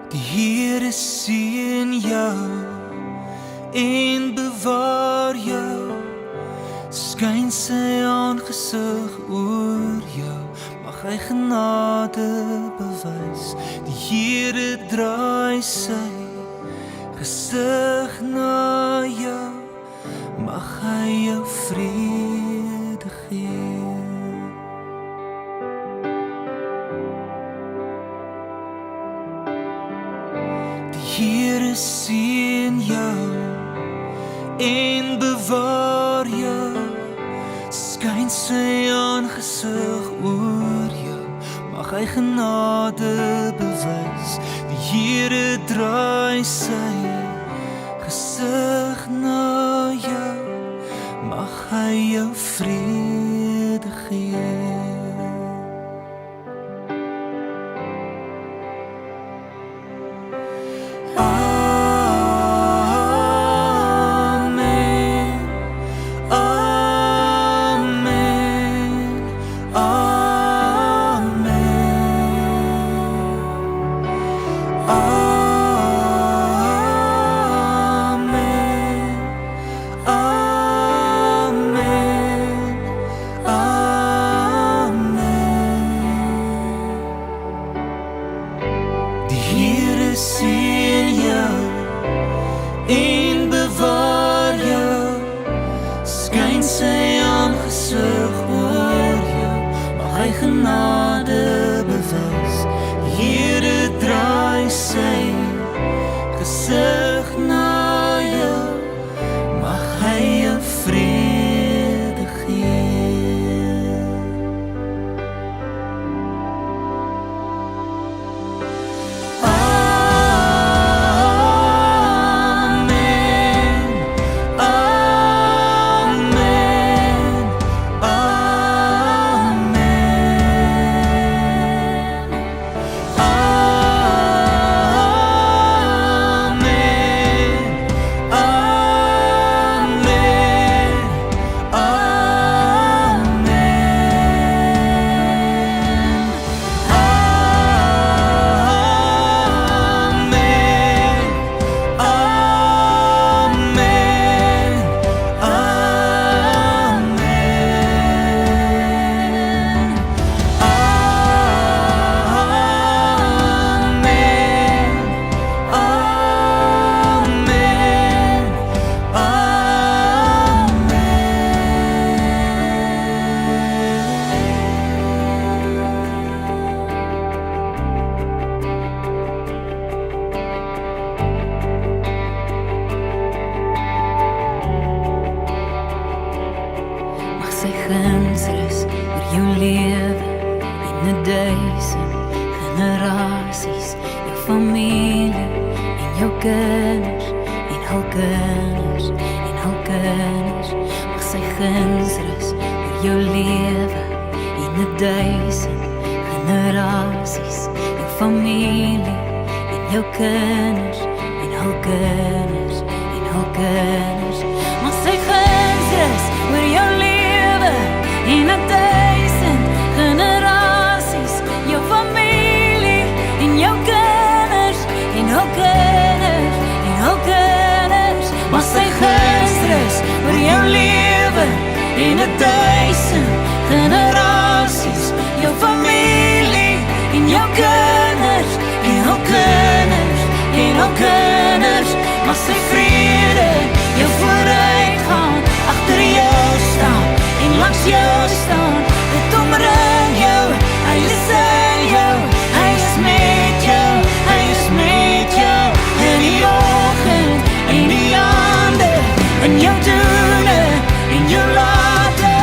Speaker 1: Die Here seën jou en bewaar jou, skyn sy aangesig oor jou, mag hy genade bewys. Die Here draai sy gesig na jou, mag hy jou vrede gee. Here seën jou en bewaar jou, skyn sy aangesig oor jou, mag hy genade bewys. Die Here draai sy gesig gesig na jou, mag hy jou vrede gee. Amen, amen, amen. Seën jou en bewaar jou, skyn sy aangesig oor jou, mag hy genade bewys. Die Here draai sy gesig na jou, mag hy jou vrede gee. Sy guns rus oor jou lewe en 1000 generasies, jou familie en jou kinders en hul kinders en hul kinders. Mag sy guns rus oor jou lewe en 1000 generasies, jou familie en jou kinders en hul kinders en hul kinders. Mag sy guns rus oor jou lewe en 1000 generasies, jou familie en jou kinders en hul kinders en hul kinders. Mag sy guns rus oor jou lewe en 1000 generasies, jou familie en jou kinders en hul kinders en hul kinders. Mag sy vrede jou vooruitgaan, agter jou staan en langs jou staan, dit omring jou, hy is in jou, hy is met jou, hy is met jou, in die oggend, in die ander, in jou doene, in jou late,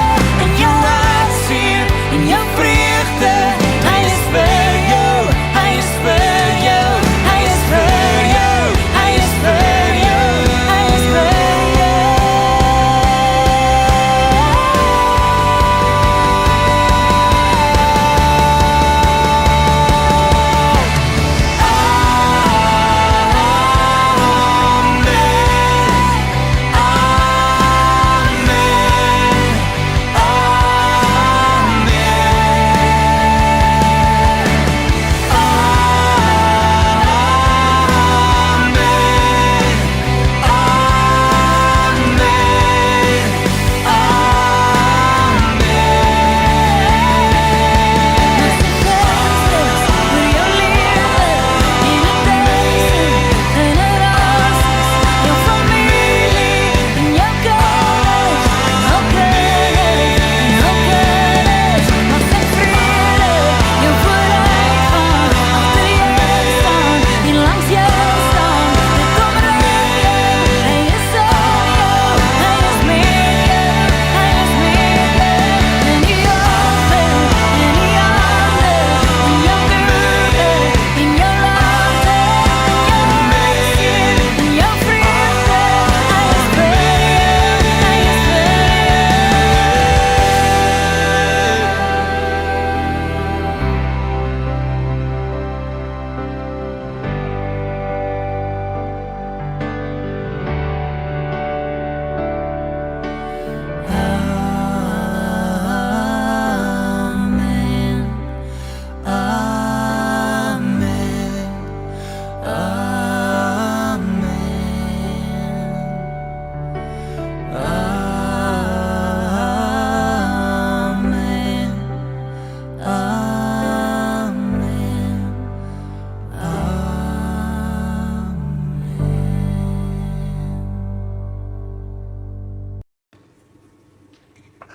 Speaker 1: in jou hartseer, in jou vreugde, hy is vir jou, hy is vir jou, hy is vir jou, hy is vir jou, hy is vir jou.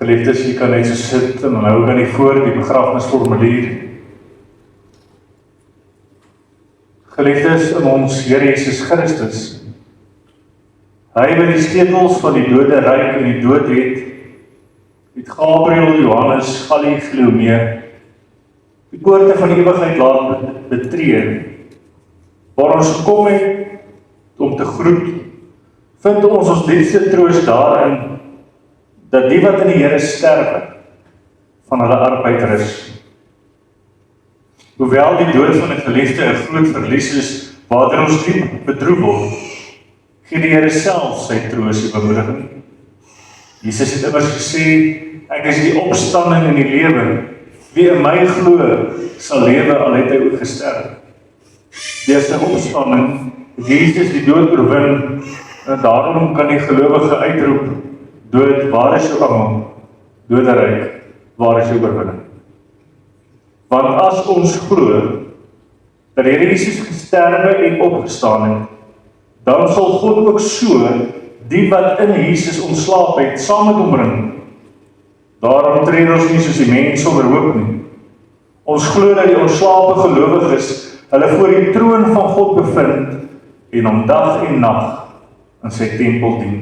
Speaker 3: Geliefdes, jy kan net so sit en dan hou kan jy voor die begrafnisformulier. Geliefdes in ons Here Jesus Christus, hy wat die sleutels van die doderyk en die dood het Gabriël, Johannes, Galileo die poorte van die ewigheid laat betree, waar ons gekom het om te groet, vind ons diepste troos daarin, dat die wat in die Here sterwe, van hulle arbeid rus. Hoewel die dood van 'n geliefde 'n groot verlies is, waardeur ons diep bedroef word, gee die Here self sy troos en bemoediging. Jesus het immers gesê, ek is die opstanding en die lewe. Wie in my glo, sal lewe al het hy ook gesterf. Deur sy opstanding het Jesus die dood oorwin, en daarom kan die gelowige uitroep, dood, waar is jou arm? Doderyk, waar is jou oorwinning? Want as ons glo, dat die Here Jesus gesterwe en opgestaan het, dan sal God ook so, die wat in Jesus ontslaap het, saam met hom bring. Daarom tree ons nie soos die mens sonder hoop nie. Ons glo dat die ontslape gelowiges hulle voor die troon van God bevind en hom dag en nag in sy tempel dien.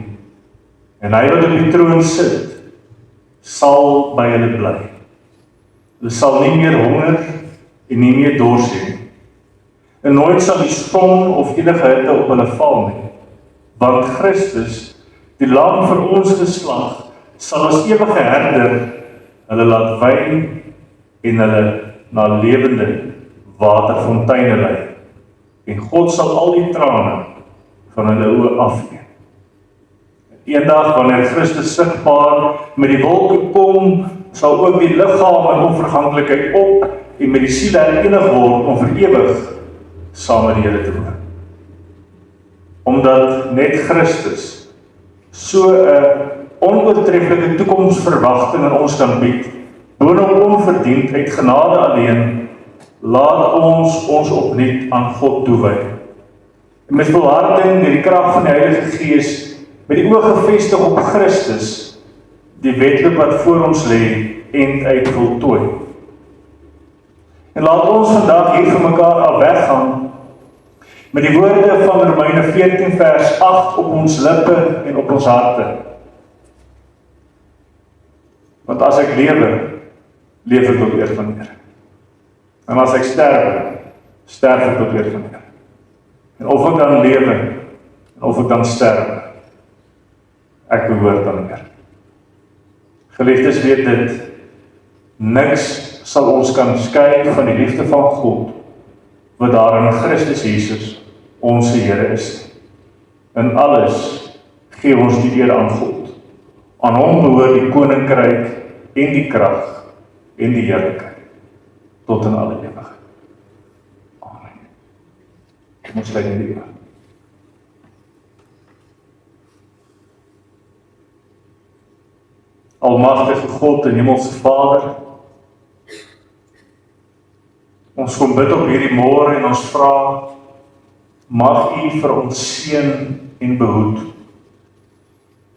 Speaker 3: En hy wat op die troon sit, sal by hulle bly. Hulle sal nie meer honger en nie meer dors hê. En nooit sal die son of enige hitte op hulle val nie. Want Christus, die lam vir ons geslag, sal as ewige herder hulle laat wyn en hulle na lewende waterfonteine lei. En God sal al die trane van hulle oë afvee. Eendag wanneer Christus sigbaar met die wolke kom, sal ook die liggaam in onverganklikheid op en met die siel herenig word om vir ewig saam met die Here te woon. Omdat net Christus so 'n onoortreffelike toekomsverwagting in ons kan bied, boonop onverdiend uit genade alleen, laat ons opnuut aan God toewy. En met volharding deur die krag van die Heilige Gees, met die oog gefestig op Christus, die wedloop wat voor ons lê, end voltooi. En laat ons vandag hier vir mekaar af weggaan, met die woorde van Romeine 14 vers 8 op ons lippe en op ons harte. Want as ek lewe, leef ek tot eer van die Here. En as ek sterwe, sterf ek tot eer van die Here. En of ek dan lewe, en of ek dan sterwe, ek behoort aan die Here. Geliefdes, weet dit, niks sal ons kan skei van die liefde van God, wat daar in Christus Jesus, ons Here is. In alles gee ons die eer aan God. Aan hom behoort die koninkryk en die krag en die heerlikheid tot in alle ewigheid. Amen. Kom ons sluit in die oë. Almagtige God en Hemelse Vader, ons kom bid op hierdie môre en ons vra, mag U vir ons seën en behoed.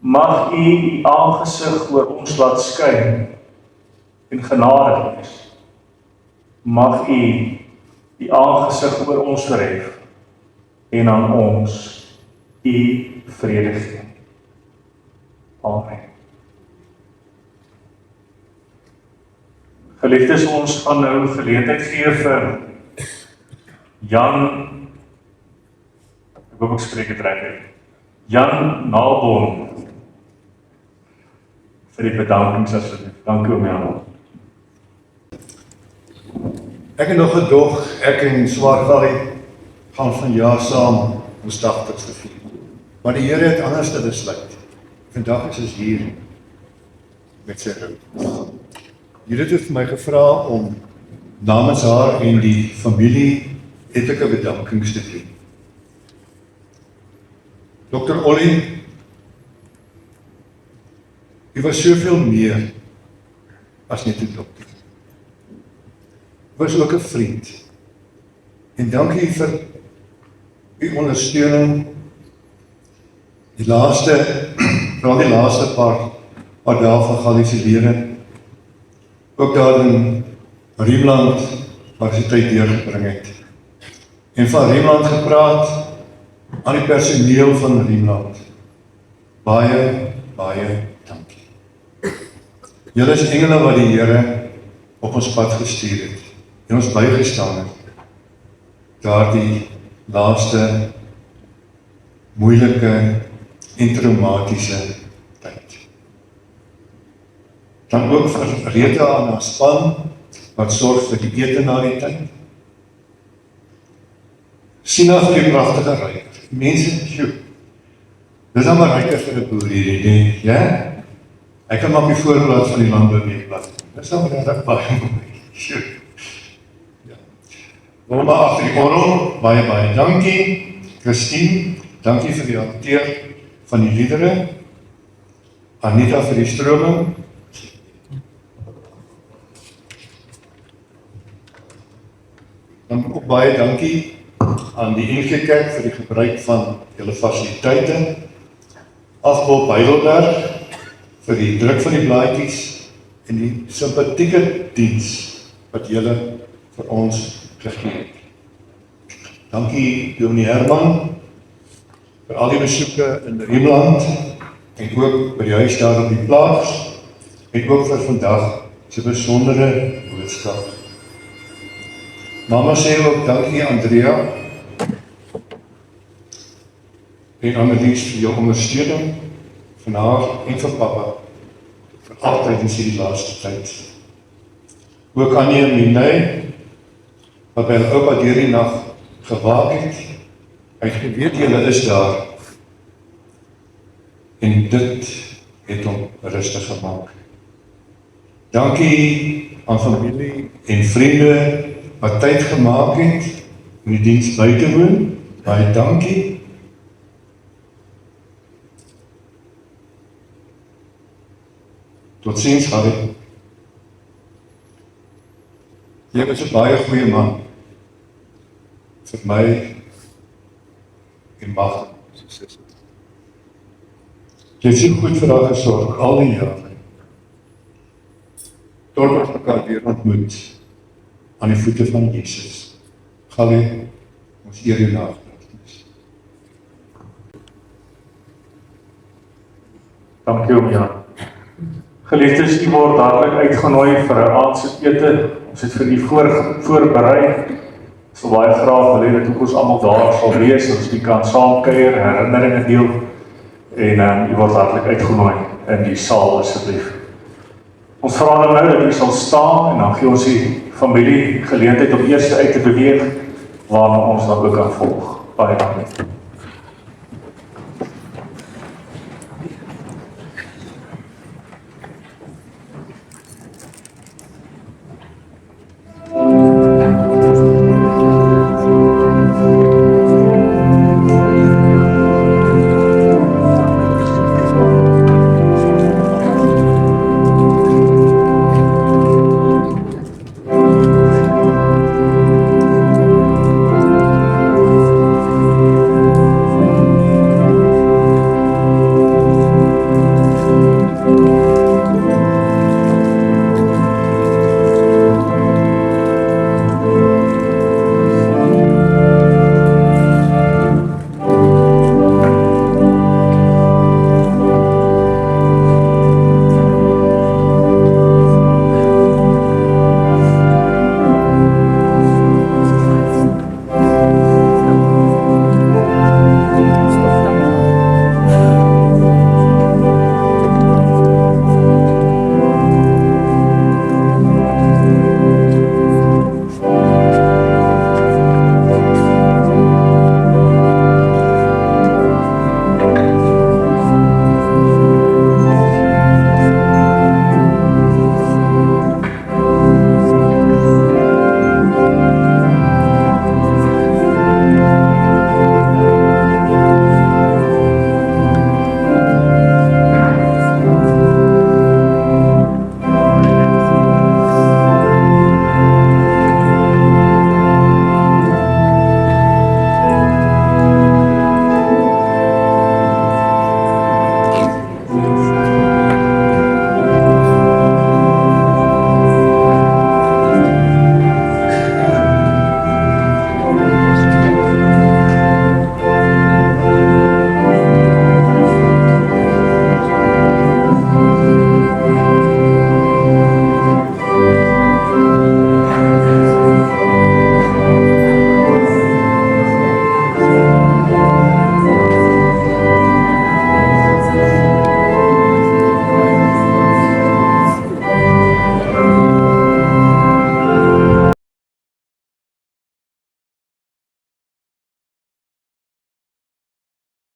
Speaker 3: Mag U aangesig oor ons laat skyn en genadig wees. Mag U die aangesig oor ons verhef en aan ons U vrede gee. Amen. Geliefdes, ons gaan nou geleentheid gee vir Jan, ek hoop ek spreek het reg, Jan Nalbon, vir die bedankings asseblief. Dankie om Jan.
Speaker 5: Ek het nog 'n dog, ek en Swartgallie gaan vanjaar saam ons dagteks vier. Maar die Here het anders te besluit. Vandag is ons hier met sy rou. Judith het vir my gevra om namens haar en die familie etlike bedankings te doen. Dr. Ollie, u was soveel meer as net 'n dokter. U was ook 'n vriend. En dankie vir u ondersteuning. Vooral die laaste paar paar dae van Galliese lede, ook daar in Riemland, waar sy tyd deurgebring het. En van Riemland gepraat, aan die personeel van Riemland. Baie, baie dankie. Julle is engele wat die Here op ons pad gestuur het, en ons bygestaan het, daardie laaste, moeilike en traumatiese tyd. Dan ook vir Rita en haar span, wat sorg vir die ete na die tyd. Sina vir die pragtige ryker. Mense, dis dan maar ryker vir die boer hierdie, ja? Ek kan maar op die voorblad van die landbouweekblad. Dis dan maar regtig baie mooi. Ja. Wilma agter die orgel, baie, baie dankie. Christine, dankie vir die hanteer van die liedere. Anita vir die stroming. Dan ook baie dankie aan die NG Kerk vir die gebruik van julle fasiliteite. Afbop Heidelberg vir die druk van die blaadjies en die sympathieke diens wat julle vir ons gegee het. Dankie Dominee Herman vir al die besoeke in Riemland en ook by die huis daar op die plaas en ook vir vandag sy besondere boodskap. Mama sê ook dankie Andrea en Annelies vir jou ondersteuning van haar en van papa vir altyd in die laaste tyd. Ook Annie en Minay wat by hulle oupa deur die nag gewaak het. Hy het geweet julle is daar en dit het hom rustig gemaak. Dankie aan familie en vriende wat tyd gemaak het om die diens by te woon. Baie dankie. Tot ziens, Harry. Jy is 'n baie goeie man vir my en Magda. Jy het so goed vir haar gesorg al die jare. Tot ons mekaar weer ontmoet aan die voete van Jesus. Galie, ons eer jou nagedagtenis.
Speaker 3: Dankie oom Jan. Geliefdes, u word hartlik uitgenooi vir 'n aandete. Ons het vir u voorberei. Ons sal baie graag wil hê dat ons almal daar sal wees, ons die kan saam kuier, herinneringe deel en u word hartlik uitgenooi in die saal asseblief. Ons vra dan nou dat u sal staan en dan gee ons die familie geleentheid om eers uit te beweeg waarna ons dan ook kan volg. Baie dankie.